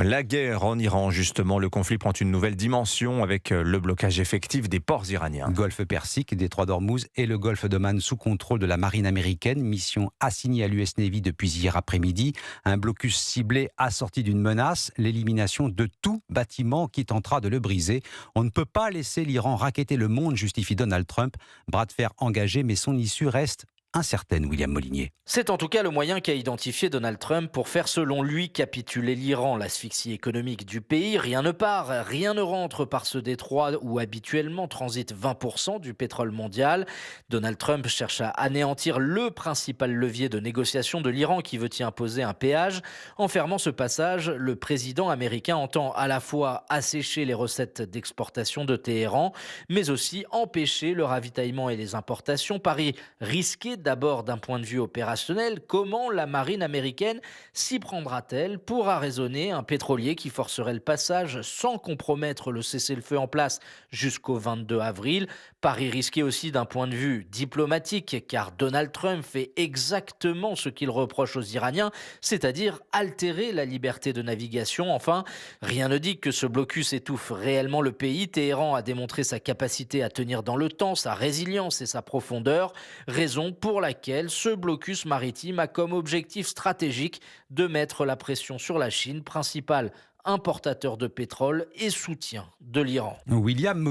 La guerre en Iran, justement, le conflit prend une nouvelle dimension avec le blocage effectif des ports iraniens. Golfe Persique, détroit d'Ormuz et le golfe d'Oman sous contrôle de la marine américaine, mission assignée à l'US Navy depuis hier après-midi. Un blocus ciblé assorti d'une menace, l'élimination de tout bâtiment qui tentera de le briser. On ne peut pas laisser l'Iran racketter le monde, justifie Donald Trump. Bras de fer engagé, mais son issue reste incertaine, William Molinier. C'est en tout cas le moyen qu'a identifié Donald Trump pour faire, selon lui, capituler l'Iran. L'asphyxie économique du pays, rien ne part, rien ne rentre par ce détroit où habituellement transite 20% du pétrole mondial. Donald Trump cherche à anéantir le principal levier de négociation de l'Iran qui veut y imposer un péage. En fermant ce passage, le président américain entend à la fois assécher les recettes d'exportation de Téhéran, mais aussi empêcher le ravitaillement et les importations. Pari risqué d'abord d'un point de vue opérationnel. Comment la marine américaine s'y prendra-t-elle pour arraisonner un pétrolier qui forcerait le passage sans compromettre le cessez-le-feu en place jusqu'au 22 avril? Pari risqué aussi d'un point de vue diplomatique, car Donald Trump fait exactement ce qu'il reproche aux Iraniens, c'est-à-dire altérer la liberté de navigation. Enfin, rien ne dit que ce blocus étouffe réellement le pays. Téhéran a démontré sa capacité à tenir dans le temps, sa résilience et sa profondeur, raison pour laquelle ce blocus maritime a comme objectif stratégique de mettre la pression sur la Chine, principal importateur de pétrole et soutien de l'Iran. William Molinier.